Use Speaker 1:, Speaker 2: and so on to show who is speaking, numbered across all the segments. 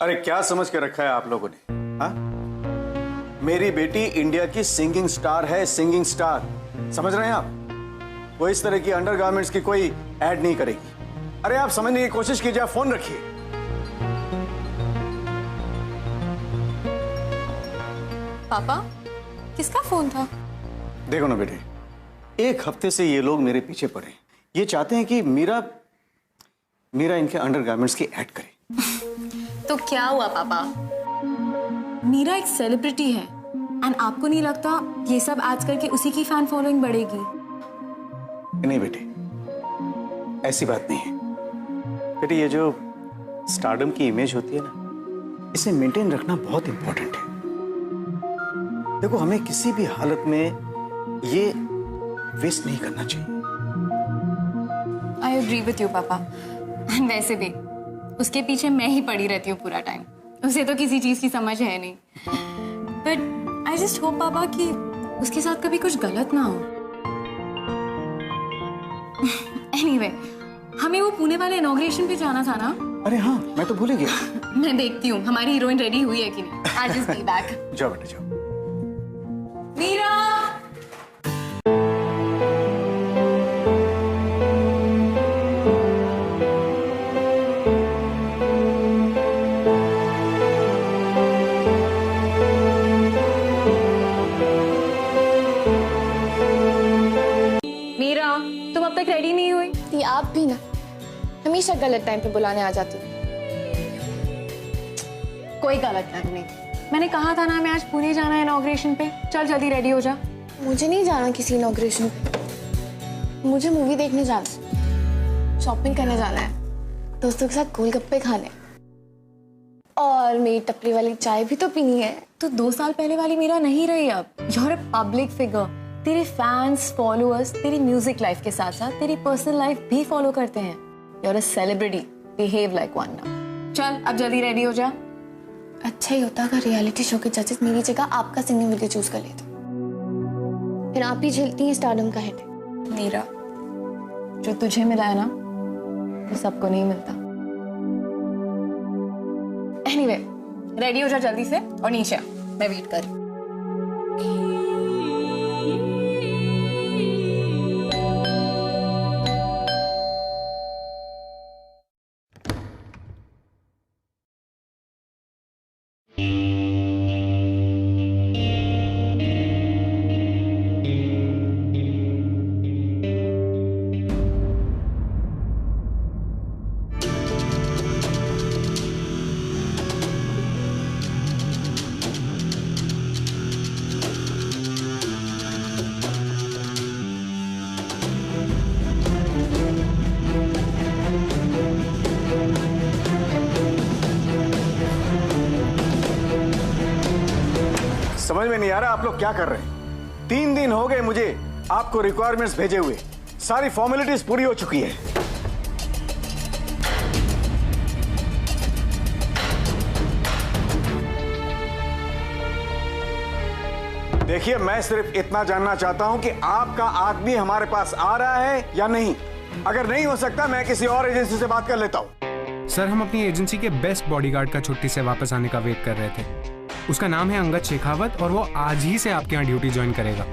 Speaker 1: अरे क्या समझ के रखा है आप लोगों ने? हाँ, मेरी बेटी इंडिया की सिंगिंग स्टार है, सिंगिंग स्टार। समझ रहे हैं आप? वो इस तरह की अंडरगारमेंट्स की कोई ऐड नहीं करेगी। अरे आप समझने की कोशिश कीजिए, आप फोन रखिए।
Speaker 2: पापा, किसका फोन था?
Speaker 1: देखो ना बेटे, एक हफ्ते से ये लोग मेरे पीछे पड़े। ये चाहते हैं कि मीरा इनके अंडरगारमेंट्स की ऐड करे।
Speaker 2: तो क्या हुआ पापा? मीरा एक सेलिब्रिटी है एंड आपको नहीं लगता ये सब एड्स करके उसी की फैन फॉलोइंग बढ़ेगी?
Speaker 1: नहीं बेटे, ऐसी बात नहीं है। बेटे, ये जो स्टारडम की इमेज होती है ना, इसे मेंटेन रखना बहुत इंपॉर्टेंट है। देखो, हमें किसी भी हालत में ये वेस्ट नहीं करना चाहिए।
Speaker 2: आई एग्री विथ यू पापा। एंड वैसे भी उसके पीछे मैं ही पड़ी रहती हूँ पूरा टाइम। उसे तो किसी चीज की समझ है नहीं। बट आई जस्ट होप पापा कि उसके साथ कभी कुछ गलत ना हो। एनीवे, हमें वो पुणे वाले इनॉग्रेशन पे जाना था ना?
Speaker 1: अरे हाँ, मैं तो भूल ही गया।
Speaker 2: मैं देखती हूँ हमारी हीरोइन रेडी हुई है कि नहीं। I just be back.
Speaker 1: जाओ बेटा जाओ।
Speaker 2: मीरा! मीरा, तुम अब तक रेडी नहीं हुई?
Speaker 3: ये आप भी ना हमेशा गलत टाइम पे बुलाने आ जाती हो।
Speaker 2: कोई गलत टाइम नहीं। मैंने कहा था ना मैं आज पुणे जाना है इनॉग्रेशन पे। चल जल्दी रेडी हो जा।
Speaker 3: मुझे नहीं जाना किसी इनॉग्रेशन पे। मुझे मूवी देखने जाना है, शॉपिंग करने जाना है, दोस्तों के साथ गोलगप्पे खाने, और मेरी टपरी वाली चाय भी तो पीनी है।
Speaker 2: तो 2 साल पहले वाली मीरा नहीं रही अब। You're a public figure। तेरे फैंस, फॉलोअर्स तेरी म्यूजिक लाइफ के साथ साथ तेरी पर्सनल लाइफ भी फॉलो करते हैं। You're a celebrity। Behave like one now। चल अब जल्दी रेडी हो जा।
Speaker 3: अच्छा ही होता अगर रियलिटी शो के जजेस मेरी जगह आपका सिंगिंग वीडियो चूज कर लेते। फिर आप ही झेलती हैं स्टारडम का हिट।
Speaker 2: मीरा, जो तुझे मिला है ना वो सबको नहीं मिलता। एनीवे, रेडी हो जा जल्दी से और नीचे आ, मैं वेट कर रही हूँ।
Speaker 1: समझ में नहीं आ रहा आप लोग क्या कर रहे हैं। 3 दिन हो गए मुझे आपको रिक्वायरमेंट्स भेजे हुए। सारी फॉर्मेलिटीज पूरी हो चुकी है। देखिए, मैं सिर्फ इतना जानना चाहता हूं कि आपका आदमी हमारे पास आ रहा है या नहीं। अगर नहीं हो सकता, मैं किसी और एजेंसी से बात कर लेता हूं।
Speaker 4: सर, हम अपनी एजेंसी के बेस्ट बॉडीगार्ड का छुट्टी से वापस आने का वेट कर रहे थे। उसका नाम है अंगद शेखावत और वो आज ही से आपके यहाँ ड्यूटी ज्वाइन करेगा।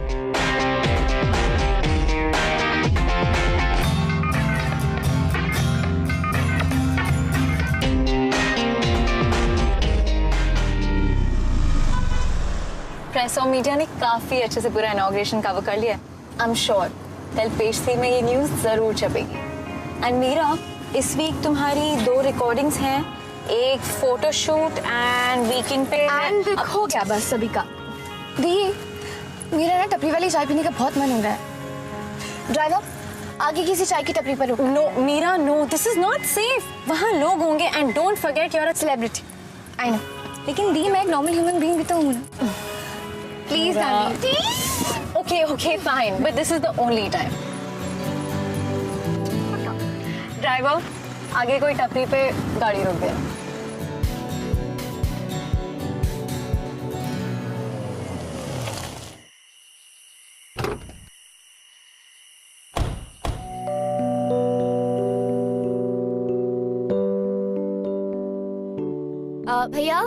Speaker 2: प्रेस और मीडिया ने काफी अच्छे से पूरा इनॉग्रेशन कवर कर लिया। आई एम श्योर कल पेज 3 में ये न्यूज जरूर छपेगी। एंड मीरा, इस वीक तुम्हारी 2 रिकॉर्डिंग्स हैं, एक फोटोशूट एंड वीकेंड पे।
Speaker 3: एंड हो गया बस सभी का। दी, मेरा ना टपरी वाली चाय पीने का बहुत मन हो रहा है। ड्राइवर, आगे किसी चाय की टपरी पर रुको।
Speaker 2: No Meera, no, this is not safe. वहाँ लोग होंगे and don't forget you are a
Speaker 3: celebrity. I know, लेकिन दी मैं एक नॉर्मल ह्यूमन बीइंग भी तो हूँ ना। Please aunty.
Speaker 2: Okay okay fine, but this is the only time. Driver, आगे कोई टपरी पे गाड़ी रोक दे।
Speaker 3: भैया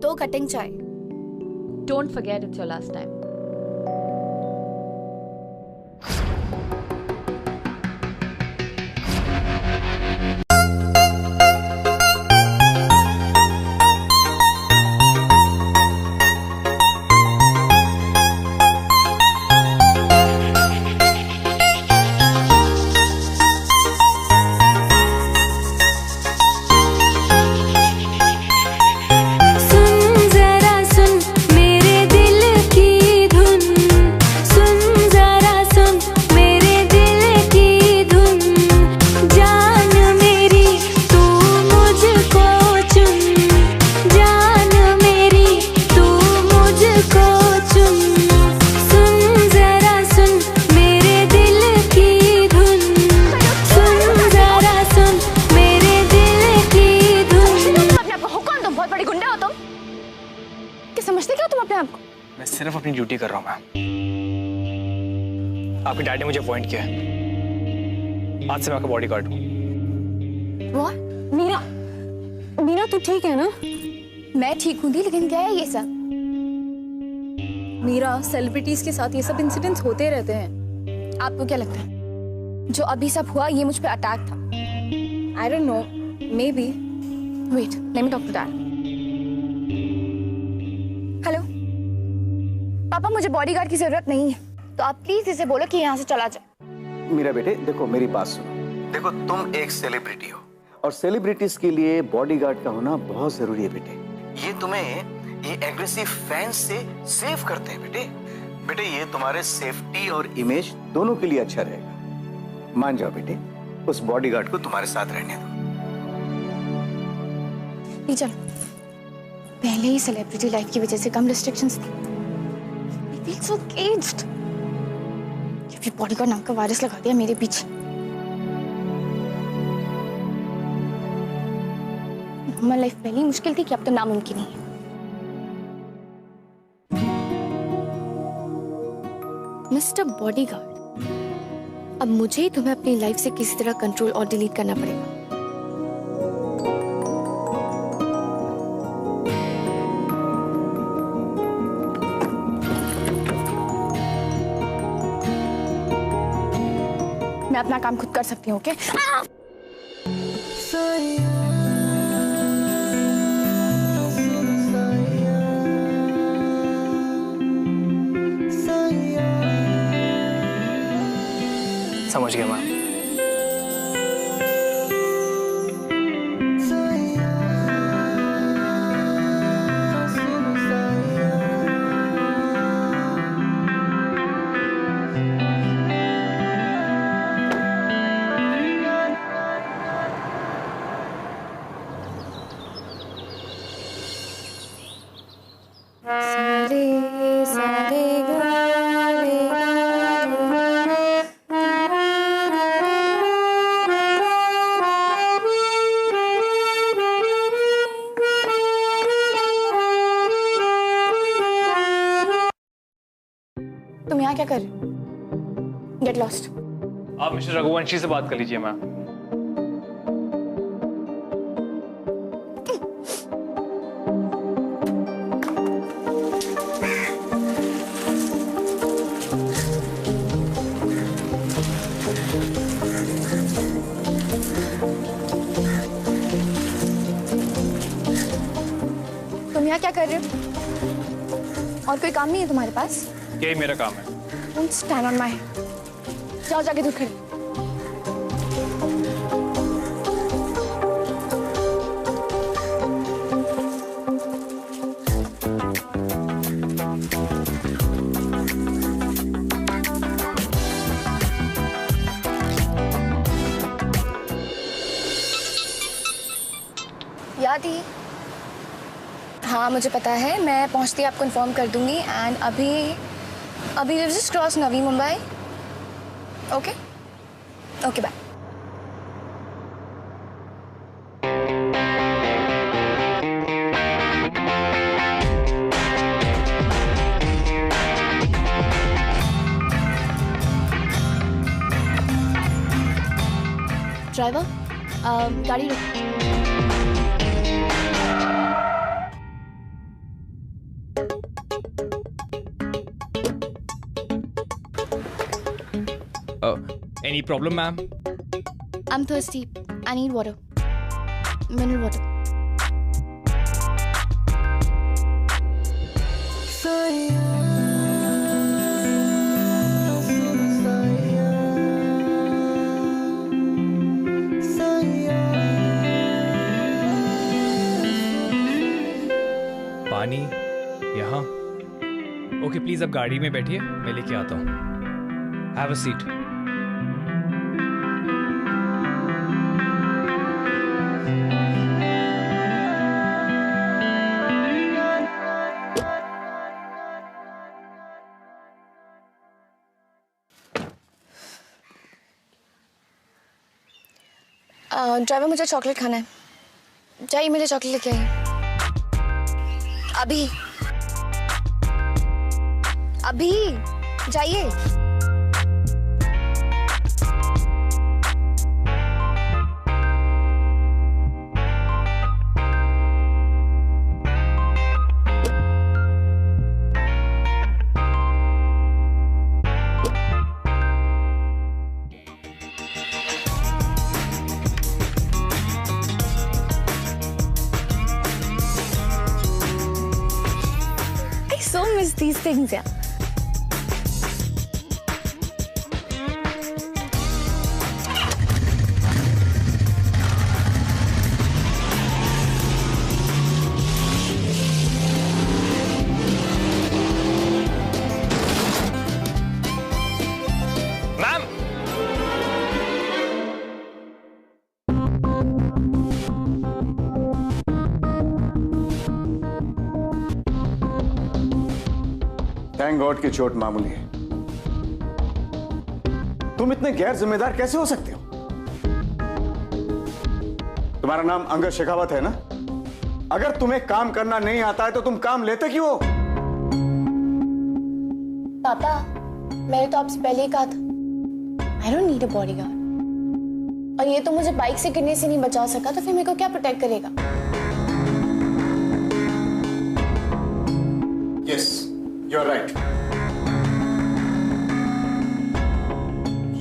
Speaker 3: 2 कटिंग चाय।
Speaker 5: Don't forget it's your last time.
Speaker 3: समझते क्या तुम अपने आप को?
Speaker 6: मैं सिर्फ अपनी ड्यूटी कर रहा हूँ मैम। आपके डैड ने मुझे अपॉइंट किया है। आज से मैं आपका बॉडीगार्ड हूँ।
Speaker 3: What?
Speaker 2: मीरा तू ठीक है ना?
Speaker 3: मैं ठीक हूँ दी, लेकिन क्या है ये सब?
Speaker 2: मीरा, सेलिब्रिटीज के साथ ये सब इंसिडेंट्स होते रहते हैं।
Speaker 3: आपको क्या लगता है जो अभी सब हुआ ये मुझ पे अटैक था?
Speaker 2: I don't know, may be.
Speaker 3: Wait, let me talk to dad. Hello पापा, मुझे बॉडीगार्ड की जरूरत नहीं है, तो आप प्लीज इसे बोलो कि यहाँ से चला जाए।
Speaker 1: मेरा बेटे देखो, मेरी बात सुनो। देखो तुम एक सेलिब्रिटी हो और सेलिब्रिटीज के लिए बॉडीगार्ड का होना बहुत जरूरी है बेटे। ये तुम्हें ये एग्रेसिव फैंस से सेव करते हैं बेटे। बेटे ये तुम्हारे सेफ्टी और इमेज दोनों के लिए अच्छा रहेगा। मान जाओ बेटे, उस बॉडीगार्ड को तुम्हारे साथ रहने दो।
Speaker 3: नहीं चलो, पहले ही सेलिब्रिटी लाइफ की वजह से कम रिस्ट्रिक्शंस थी। I feel so caged। ये बॉडीगार्ड नाम का वायरस लगा दिया मेरे पीछे। नॉर्मल लाइफ पहले ही मुश्किल थी कि अब तो नामुमकिन ही है। मिस्टर बॉडीगार्ड, अब मुझे ही तुम्हें अपनी लाइफ से किसी तरह कंट्रोल और डिलीट करना पड़ेगा। मैं अपना काम खुद कर सकती हूँ, ओके?
Speaker 6: समझ गया मैम।
Speaker 3: तुम यहाँ क्या कर रहे हो? Get lost.
Speaker 6: आप मिस्टर रघुवंशी से बात कर लीजिए मैम।
Speaker 3: तुम यहाँ क्या कर रहे हो? और कोई काम नहीं है तुम्हारे पास?
Speaker 6: यही मेरा काम है।
Speaker 3: Don't stand on my head। जाओ जाके दूध खरीद। याद ही? हाँ मुझे पता है, मैं पहुंचती आपको इन्फॉर्म कर दूंगी। एंड अभी we'll just cross Navi Mumbai। Okay? Okay, bye। Driver, गाड़ी रोक।
Speaker 6: Any problem, ma'am?
Speaker 3: I'm thirsty. I need water. Mineral water.
Speaker 6: पानी यहाँ? ओके प्लीज, अब गाड़ी में बैठिए, मैं लेके आता हूँ. Have a seat.
Speaker 3: ड्राइवर, मुझे चॉकलेट खाना है. जाइए, मुझे चॉकलेट लेके आइए. अभी अभी जाइए. So miss these things, yeah.
Speaker 6: Ma'am,
Speaker 1: thank God की चोट मामूली है. तुम इतने गैर जिम्मेदार कैसे हो सकते हो? तुम्हारा नाम अंगद शेखावत है ना? अगर तुम्हें काम करना नहीं आता है तो तुम काम लेते क्यों हो?
Speaker 3: पापा, मैंने तो आपसे पहले ही कहा था, I don't need a bodyguard. और ये तो मुझे बाइक से गिरने से नहीं बचा सका, तो फिर मेरे को क्या प्रोटेक्ट करेगा?
Speaker 1: Yes, you're right.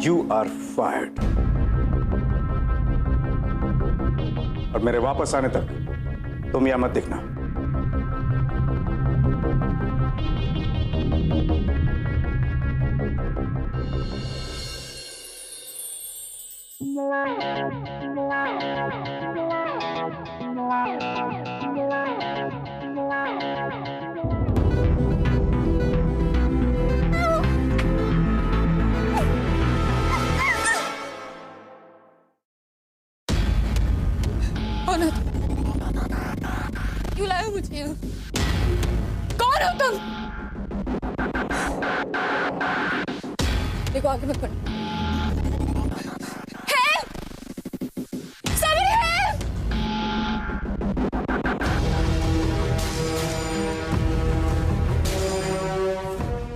Speaker 1: You are fired. और मेरे वापस आने तक तुम यहां मत दिखना.
Speaker 3: क्यों लाए हो मुझे? कौन हो तुम? देखो, आगे मत बढ़.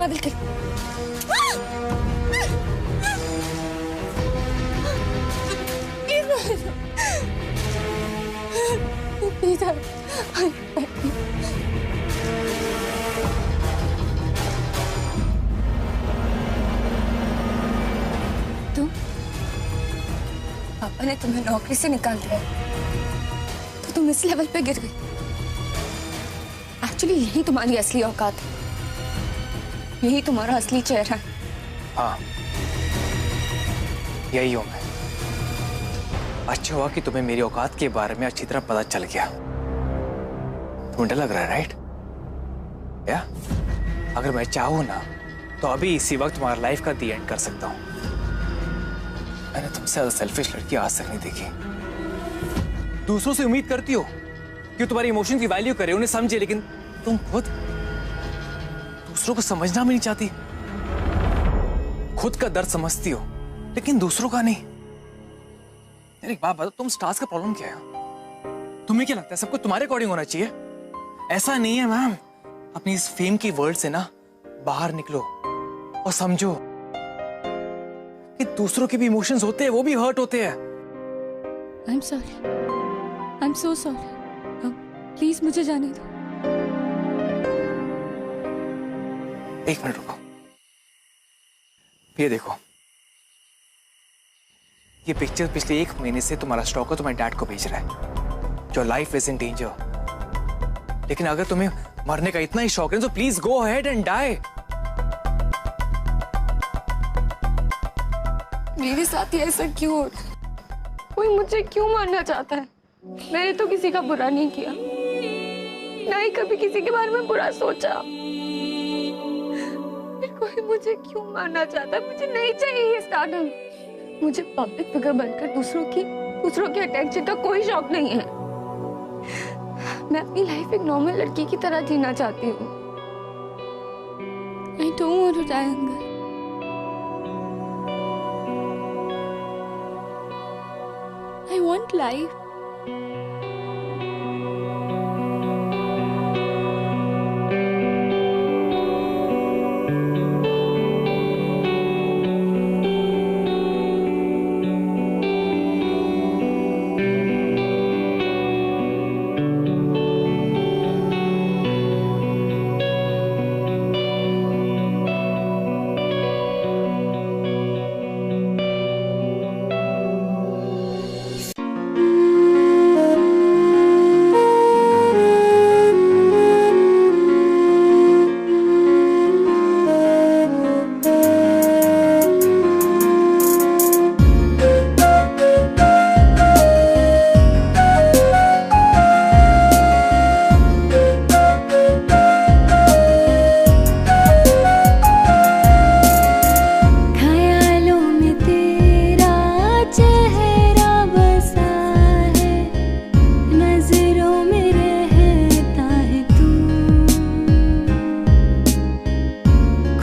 Speaker 3: मदद कर. प्लीज तुम, पापा ने तुम्हें नौकरी से निकाल दिया तो तुम इस लेवल पे गिर गई. एक्चुअली यही तुम्हारी असली औकात है, यही तुम्हारा असली चेहरा है.
Speaker 6: हाँ, यही हूं मैं. अच्छा हुआ कि तुम्हें मेरी औकात के बारे में अच्छी तरह पता चल गया. तुम्हें डर लग रहा है, राइट? या अगर मैं चाहूं ना तो अभी इसी वक्त तुम्हारा लाइफ का दी एंड कर सकता हूं. मैंने तुमसे ज्यादा सेल्फिश लड़की आज तक नहीं देखी. दूसरों से उम्मीद करती हो कि तुम्हारी इमोशन की वैल्यू करे, उन्हें समझे, लेकिन तुम खुद दूसरों को समझना भी नहीं चाहती. खुद का दर्द समझती हो लेकिन दूसरों का नहीं. एक बात बताओ, तुम स्टार्स का प्रॉब्लम क्या है? तुम्हें क्या लगता है सब कुछ तुम्हारे अकॉर्डिंग होना चाहिए? ऐसा नहीं है मैम. अपनी इस फेम की वर्ल्ड से ना बाहर निकलो और समझो कि दूसरों के भी इमोशंस होते हैं, वो भी हर्ट होते हैं.
Speaker 5: I'm sorry. I'm so sorry. Please मुझे जाने दो.
Speaker 6: एक मिनट रुको. ये देखो, ये पिक्चर पिछले 1 महीने से तुम्हारा स्टॉकर तुम्हारे डैड को भेज रहा है। Your life is in danger. लेकिन अगर तुम्हें मरने का इतना ही शौक है तो please go ahead and die.
Speaker 5: मेरे साथ ही ऐसा क्यों होता है? कोई मुझे क्यों मारना चाहता है? मैंने तो किसी का बुरा नहीं किया, ना ही कभी किसी के बारे में बुरा सोचा। फिर कोई मुझे क्यों मारना चाहता है? मुझे नहीं चाहिए ये स्टारडम। मुझे पब्लिक फिगर बनकर दूसरों के अटेंशन का कोई शौक नहीं है। मैं अपनी लाइफ एक नॉर्मल लड़की की तरह जीना चाहती हूँ। I don't want to die, Angad. I want life.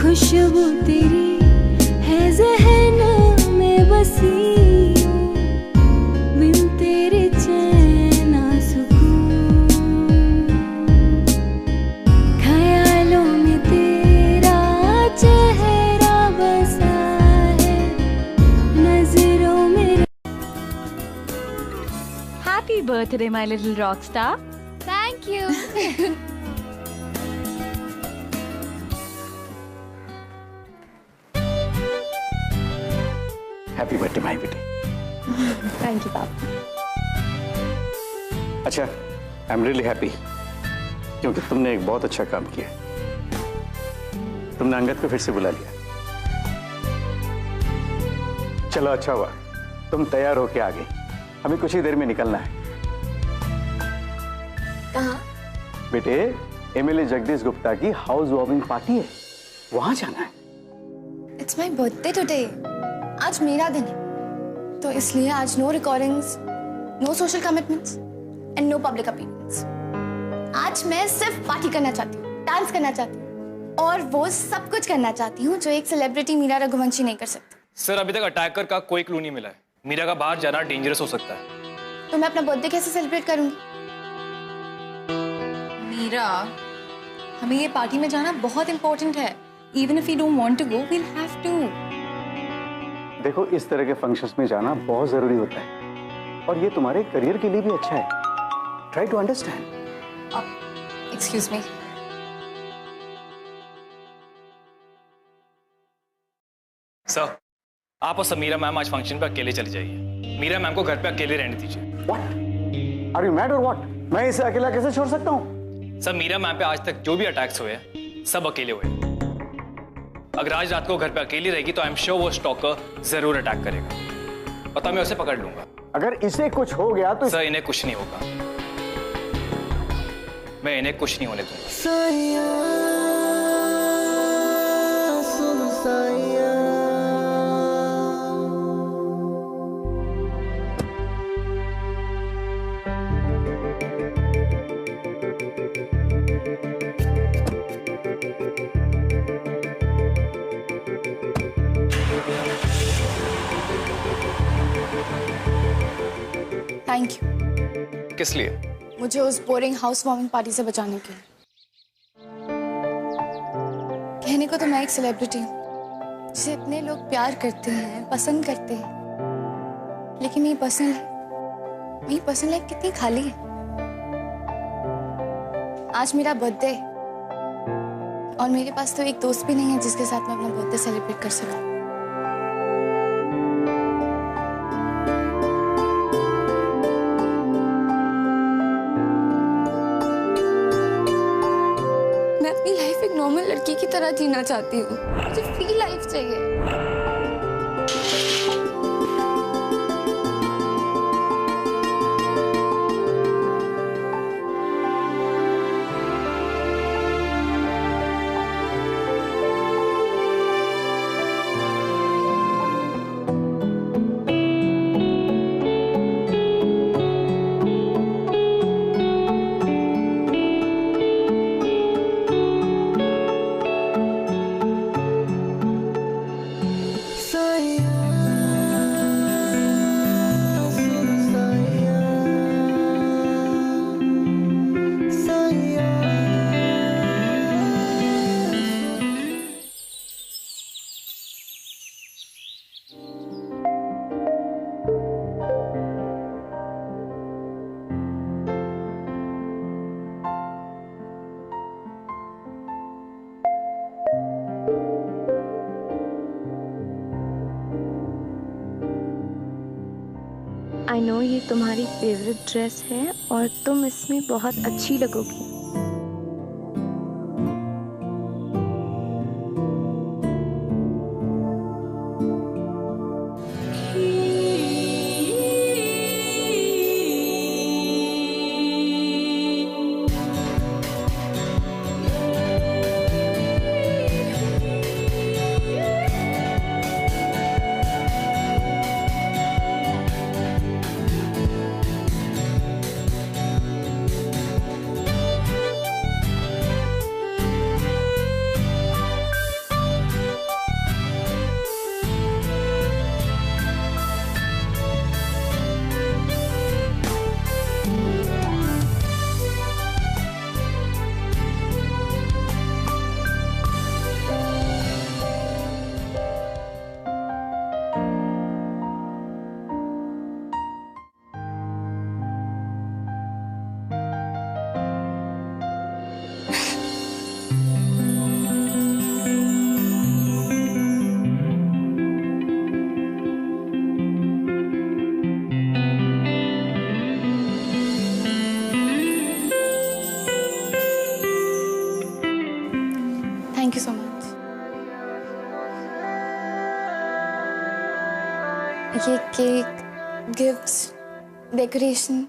Speaker 7: खुशबू तेरी है ज़हन में बसी, बिन तेरे चैन सुकून, ख्यालों में तेरा चेहरा बसा है, नजरों में।
Speaker 8: Happy birthday, my little rock star.
Speaker 3: Thank you.
Speaker 1: Happy birthday my बेटी।
Speaker 3: थैंक यू पापा।
Speaker 1: अच्छा, आई एम रियली हैप्पी क्योंकि तुमने एक बहुत अच्छा काम किया। तुमने अंगद को फिर से बुला लिया। चलो अच्छा हुआ, तुम तैयार होके आ गई। हमें कुछ ही देर में निकलना है।
Speaker 3: कहाँ?
Speaker 1: बेटे, एमएलए जगदीश गुप्ता की हाउस वार्मिंग पार्टी है, वहां जाना है।
Speaker 3: It's my birthday today. आज मेरा दिन है, तो इसलिए आज no recordings, no social commitments and no public appearance. आज मैं सिर्फ पार्टी करना चाहती हूँ, डांस करना चाहती हूँ और वो सब कुछ करना चाहती हूँ जो एक सेलिब्रिटी मीरा रघुवंशी नहीं कर सकती।
Speaker 6: सर, अभी तक अटैकर का कोई क्लू नहीं मिला है। मीरा का बाहर जाना डेंजरस हो सकता है।
Speaker 3: तो मैं अपना बर्थडे कैसे सेलिब्रेट करूंगी?
Speaker 2: मीरा, हमें ये पार्टी में जाना बहुत इंपॉर्टेंट है। Even if we don't want to go, we will have to.
Speaker 1: देखो, इस तरह के फंक्शंस में जाना बहुत जरूरी होता है और ये तुम्हारे करियर के लिए भी अच्छा है। Try to understand.
Speaker 2: Excuse me.
Speaker 6: Sir, आप और समीरा मैम आज फंक्शन पे अकेले चले जाइए। मीरा मैम को घर पे अकेले रहने दीजिए।
Speaker 1: व्हाट? आर यू मैड और व्हाट? मैं इसे अकेला कैसे छोड़ सकता हूँ?
Speaker 6: सर, मीरा मैम पे आज तक जो भी अटैक्स हुए हैं, सब अकेले हुए। अगर आज रात को घर पे अकेली रहेगी तो आई एम श्योर वो स्टॉकर जरूर अटैक करेगा। पता, मैं उसे पकड़ लूंगा।
Speaker 1: अगर इसे कुछ हो गया तो
Speaker 6: सर, इन्हें कुछ नहीं होगा। मैं इन्हें कुछ नहीं होने दूंगा।
Speaker 3: Thank you.
Speaker 6: किस लिए?
Speaker 3: मुझे उस बोरिंग हाउस वार्मिंग पार्टी से बचाने के लिए। कहने को तो मैं एक सेलिब्रिटी हूँ जिसे इतने लोग प्यार करते हैं, पसंद करते हैं, लेकिन मेरी पर्सनल लाइफ कितनी खाली है। आज मेरा बर्थडे और मेरे पास तो एक दोस्त भी नहीं है जिसके साथ मैं अपना बर्थडे सेलिब्रेट कर सकूं। नॉर्मल लड़की की तरह जीना चाहती हूँ। मुझे फ्री लाइफ चाहिए।
Speaker 5: आई नो ये तुम्हारी फेवरेट ड्रेस है और तुम इसमें बहुत अच्छी लगोगी।
Speaker 3: Thank you so much. ये केक, गिफ्ट्स, डेकोरेशन,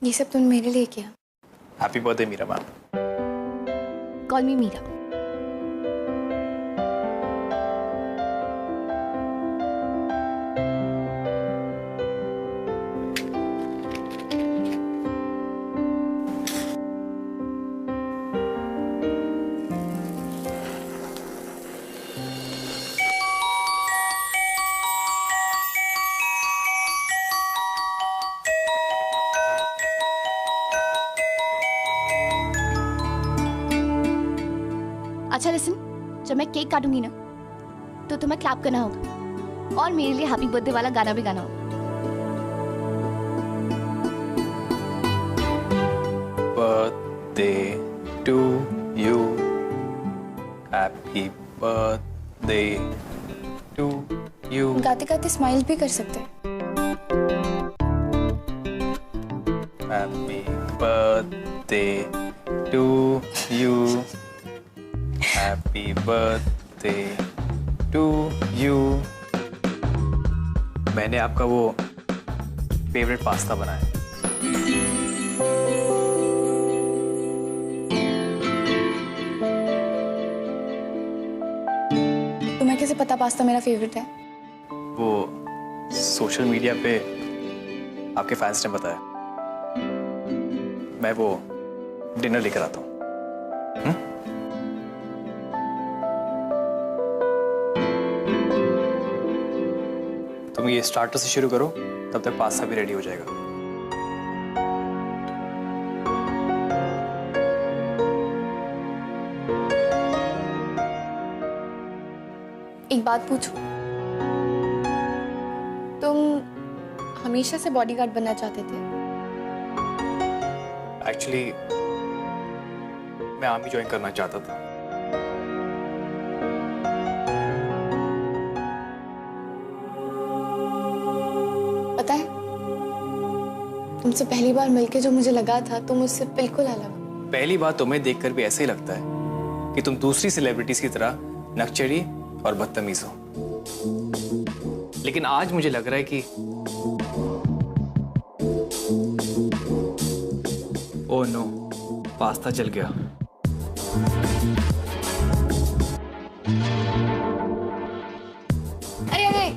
Speaker 3: ये सब तुमने मेरे लिए किया।
Speaker 6: Happy birthday Meera ma'am.
Speaker 3: Call me Meera. अच्छा लिसन, जब मैं केक काटूंगी ना तो तुम्हें क्लैप करना होगा और मेरे लिए हैप्पी बर्थडे वाला गाना भी गाना होगा।
Speaker 6: Birthday to you, happy birthday to you.
Speaker 3: गाते गाते स्माइल भी कर सकते हैं।
Speaker 6: Happy birthday to you, happy birthday to you. मैंने आपका वो फेवरेट पास्ता बनाया।
Speaker 3: तुम्हें कैसे पता पास्ता मेरा फेवरेट है?
Speaker 6: वो सोशल मीडिया पे आपके फैंस ने बताया। मैं वो डिनर लेकर आता हूँ। तुम ये स्टार्टर से शुरू करो, तब तक पास्ता भी रेडी हो जाएगा।
Speaker 3: एक बात पूछूं? तुम हमेशा से बॉडीगार्ड बनना चाहते थे?
Speaker 6: एक्चुअली मैं आर्मी ज्वाइन करना चाहता था।
Speaker 3: पता है, तुमसे पहली बार मिलके जो मुझे लगा था तुम मुझसे बिल्कुल अलग हो।
Speaker 6: पहली बात तुम्हें देखकर भी ऐसे ही लगता है कि तुम दूसरी सेलिब्रिटीज की तरह नकचड़ी और बदतमीज हो। लेकिन आज मुझे लग रहा है कि ओह नो, पास्ता जल गया।
Speaker 3: अरे अरे,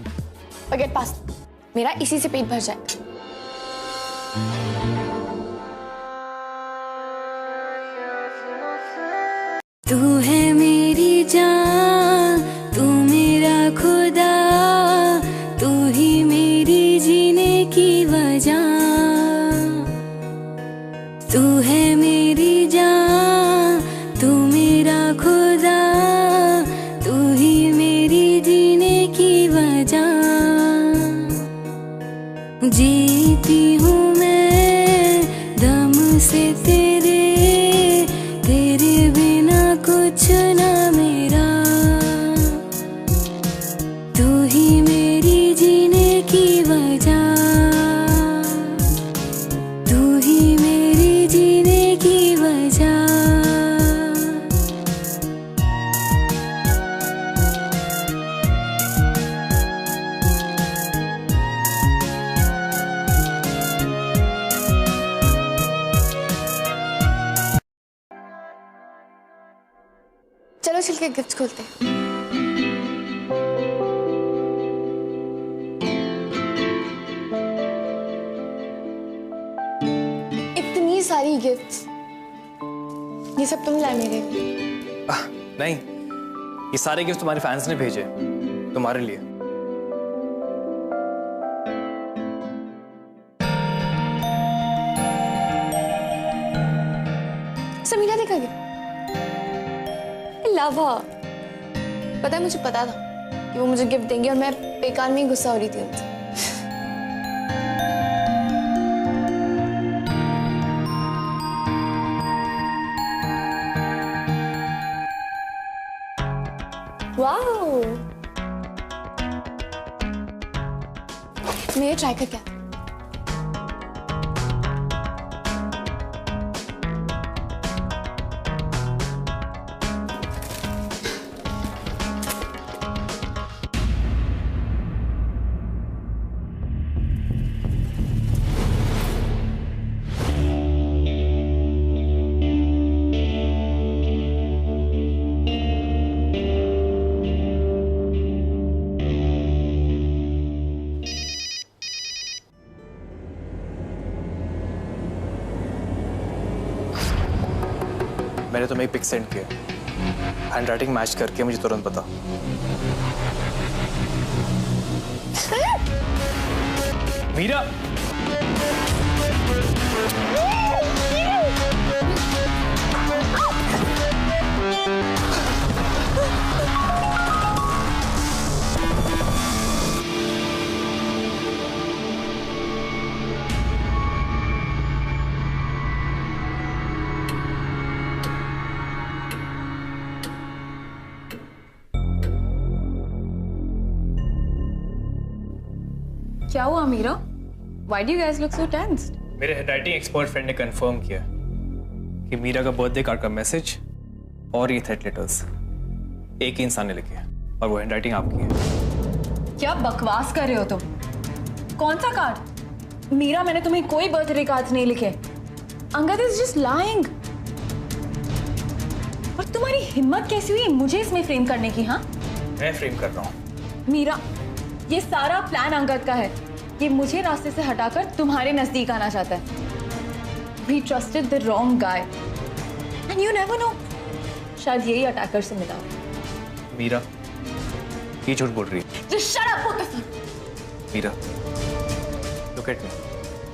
Speaker 3: फॉरगेट पास्ता, मेरा इसी से पेट भर जाए।
Speaker 7: तू है मेरी जान, तू मेरा खुदा, तू ही मेरी जीने की वजह। तू है मेरी जान, तू मेरा खुदा, तू ही मेरी जीने की वजह। जीती हूँ मैं दम से तेरे, तेरे बिना कुछ ना मेरा। तू ही मेरी जीने की वजह, तू ही मेरी जीने की वजह।
Speaker 3: चलो चल के गिफ्ट खोलते हैं। इतनी सारी गिफ्ट्स, ये सब तुम लाए मेरे लिए?
Speaker 6: नहीं, ये सारे गिफ्ट तुम्हारे फैंस ने भेजे तुम्हारे लिए।
Speaker 3: समीरा देखा गिफ्ट? लाभा, पता है मुझे पता था कि वो मुझे गिफ्ट देंगे और मैं बेकार में ही गुस्सा हो रही थी उनसे। वाओ, मैं ये ट्राई करके आती हूँ।
Speaker 6: मैंने तुम्हें एक पिक सेंड किया, हैंडराइटिंग मैच करके मुझे तुरंत बता। मीरा,
Speaker 2: क्या हुआ Meera? Why do you guys look so tensed?
Speaker 6: मेरे हैंडराइटिंग एक्सपर्ट फ्रेंड ने कंफर्म किया कि मीरा का बर्थडे कार्ड का मैसेज और ये थ्रेट लेटर्स एक ही इंसान ने लिखे और वो हैंडराइटिंग आपकी है।
Speaker 2: क्या बकवास कर रहे हो तुम? कौन सा कार्ड? मीरा, मैंने तुम्हें कोई बर्थडे कार्ड्स नहीं लिखे। Angad is just lying. और तुम्हारी हिम्मत कैसी हुई मुझे इसमें फ्रेम करने की? हाँ,
Speaker 6: मैं फ्रेम कर रहा हूँ।
Speaker 2: मीरा, ये सारा प्लान अंगद का है। ये मुझे रास्ते से हटाकर तुम्हारे नजदीक आना चाहता है। We trusted the wrong guy, and you never know, शायद यही अटैकर से मिला।
Speaker 6: मीरा, ये झूठ बोल रही है।
Speaker 2: Just shut up, both of you.
Speaker 6: Meera, look at me,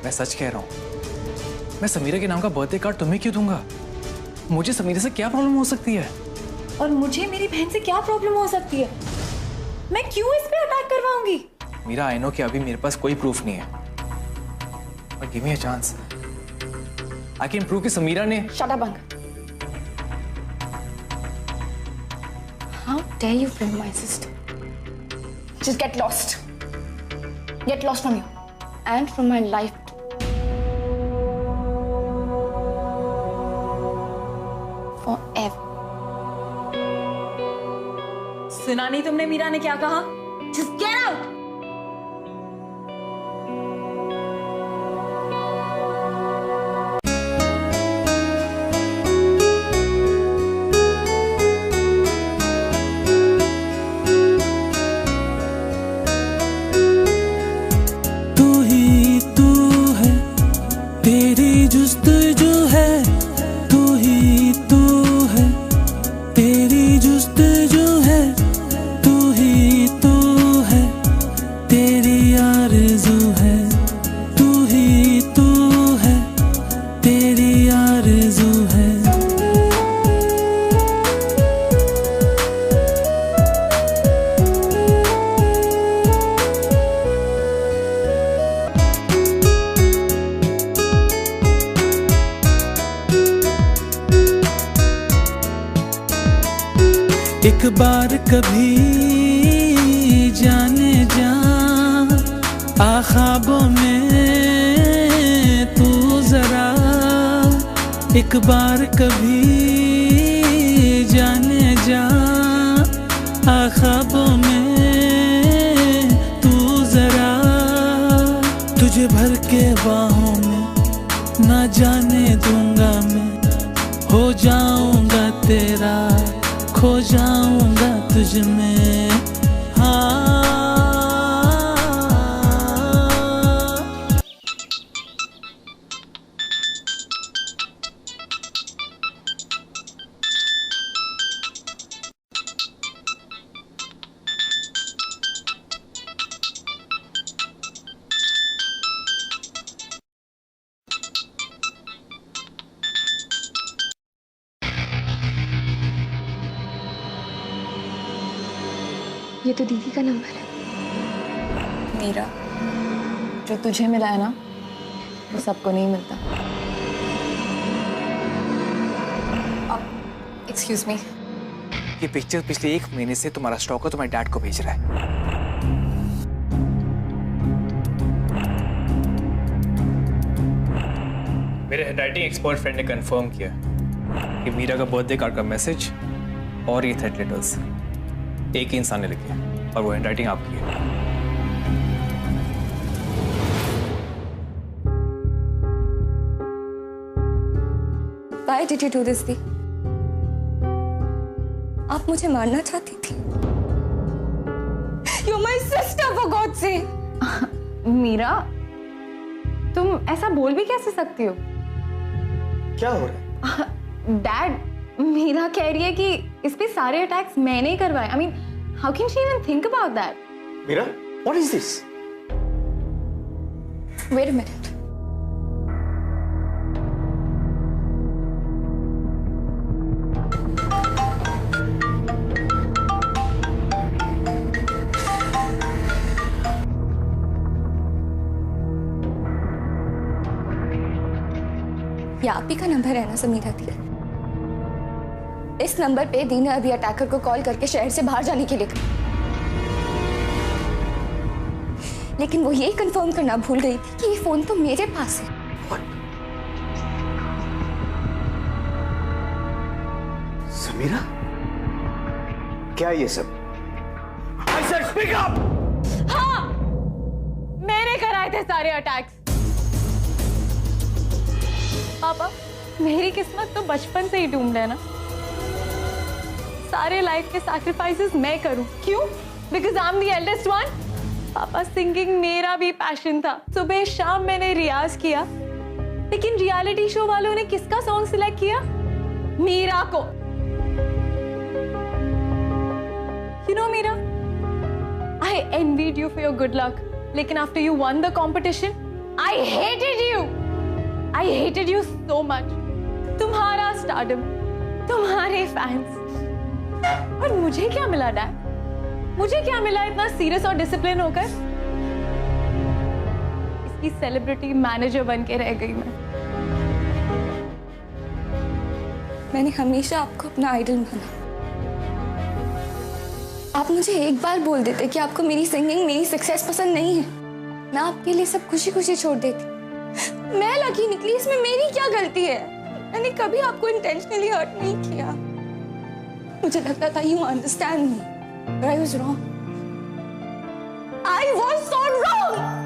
Speaker 6: मैं सच कह रहा हूँ। मैं समीरा के नाम का बर्थडे कार्ड तुम्हें क्यों दूंगा? मुझे समीरा से क्या प्रॉब्लम हो सकती है?
Speaker 2: और मुझे मेरी बहन से क्या प्रॉब्लम हो सकती है? मैं क्यों इस पे अटैक करवाऊंगी?
Speaker 6: मीरा, आई नो कि अभी मेरे पास कोई प्रूफ नहीं है, but give me a chance. I can prove कि समीरा ने।
Speaker 3: Shut up, Angad. How dare you friend my sister? Just get lost. Get lost from you and from my life. forever.
Speaker 2: सुना नहीं तुमने मीरा ने क्या कहा? Just get out!
Speaker 9: एक बार कभी जाने जा ख्वाबों में तू जरा, एक बार कभी जाने जा ख्वाबों में तू जरा, तुझे भर के बाहों में ना जाने दूंगा मैं, हो जाऊंगा तेरा, खो जाऊंगा तुझ में। हाँ
Speaker 5: ये तो दीदी का नंबर है।
Speaker 2: मीरा, जो तुझे मिला है ना, वो सबको नहीं मिलता। एक्सक्यूज मी,
Speaker 6: ये पिक्चर पिछले 1 महीने से तुम्हारा स्टॉकर तुम्हारे डैड को भेज रहा है। मेरे हैंडराइटिंग एक्सपर्ट फ्रेंड ने कंफर्म किया कि मीरा का बर्थडे कार्ड का मैसेज और ये थ्रेड लेटर्स एक ही इंसान ने लिखे हैं और वो हैंडराइटिंग आपकी है।
Speaker 5: Why did you do this, दी? आप मुझे मारना चाहती थी। You're my sister, for God's sake.
Speaker 2: Meera, तुम ऐसा बोल भी कैसे सकती हो?
Speaker 1: क्या हो रहा है?
Speaker 2: डैड, मीरा कह रही है कि इस पे सारे अटैक्स मैंने ही करवाए। I mean, how can she even think about that?
Speaker 1: Meera, what is this?
Speaker 5: Wait a minute. ये आप ही का नंबर है ना समीरा दी? इस नंबर पे दी ने अभी अटैकर को कॉल करके शहर से बाहर जाने के लिए कहा, लेकिन वो ये कंफर्म करना भूल गई थी कि ये फोन तो मेरे पास है।
Speaker 1: समीरा, क्या ये सब? I said speak up!
Speaker 2: हाँ, मैंने कराए थे सारे अटैक्स। पापा, मेरी किस्मत तो बचपन से ही डूम्ड है ना। सारे लाइफ के सैक्रिफाइसेस मैं करूं, क्यों? Because I am the eldest one. पापा, सिंगिंग मेरा भी पैशन था। सुबह शाम मैंने रियाज किया, लेकिन रियलिटी शो वालों ने किसका सॉन्ग सिलेक्ट किया? मीरा को। You know Meera, I envied you for your good luck, लेकिन after you won the competition, I hated you. I hated you so much. तुम्हारा स्टारडम, तुम्हारे फैंस, और मुझे क्या मिला डैड? मुझे क्या मिला इतना सीरियस और डिसिप्लिन होकर? इसकी सेलिब्रिटी मैनेजर बन के रह गई मैं।
Speaker 5: मैंने हमेशा आपको अपना आइडल माना। आप मुझे एक बार बोल देते कि आपको मेरी सिंगिंग, मेरी सक्सेस पसंद नहीं है, मैं आपके लिए सब खुशी खुशी छोड़ देती। मैं लकी निकली, इसमें मेरी क्या गलती है? मैंने कभी आपको इंटेंशनली हर्ट नहीं किया। मुझे लगता था you understand me, but I was wrong. I was so wrong.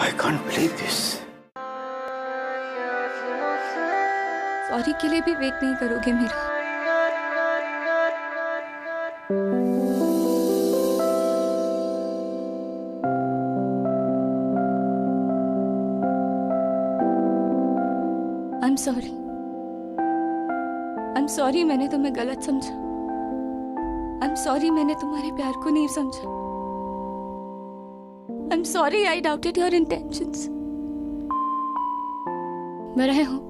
Speaker 1: I can't believe this.
Speaker 5: Sorry के लिए भी वेट नहीं करोगे मेरा? I'm sorry. I'm sorry मैंने तुम्हें गलत समझा। I'm sorry मैंने तुम्हारे प्यार को नहीं समझा। I'm sorry I doubted your intentions. But I hope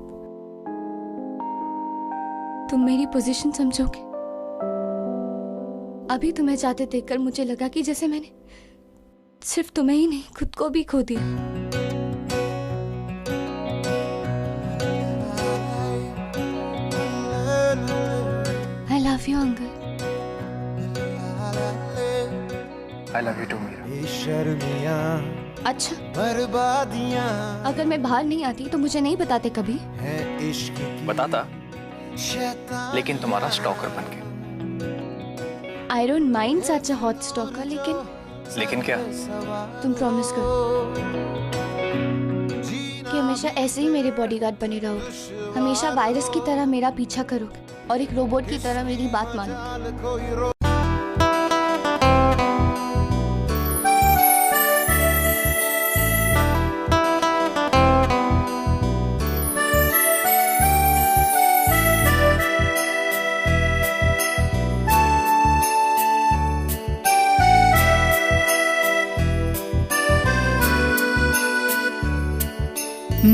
Speaker 5: तुम मेरी पोजीशन समझोगे। अभी तुम्हें जाते देखकर मुझे लगा कि जैसे मैंने सिर्फ तुम्हें ही नहीं खुद को भी खो दिया। I love you, Uncle.
Speaker 6: I love you too, Meera.
Speaker 5: अच्छा, अगर मैं बाहर नहीं आती तो मुझे नहीं बताते कभी?
Speaker 6: बताता, लेकिन तुम्हारा स्टॉकर बन के।
Speaker 5: I don't mind such a hot stalker,
Speaker 6: लेकिन क्या?
Speaker 5: तुम प्रॉमिस करो कि हमेशा ऐसे ही मेरे बॉडीगार्ड बने रहोगे, हमेशा वायरस की तरह मेरा पीछा करोगे और एक रोबोट की तरह मेरी बात मानोगे।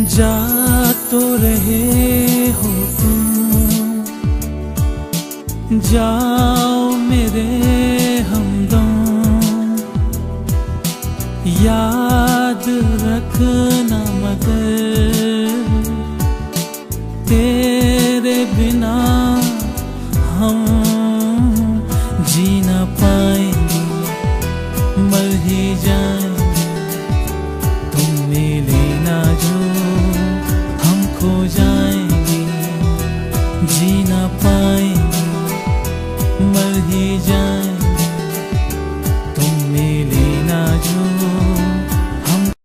Speaker 9: जा तो रहे हो तुम, जाओ मेरे हमदम, याद रखना मगर तेरे बिना हम जी ना पाएंगे, मर ही जाएंगे। तुम मिले ना जो हम खो जाएंगे, जी ना पाएंगे, मर ही जाएंगे।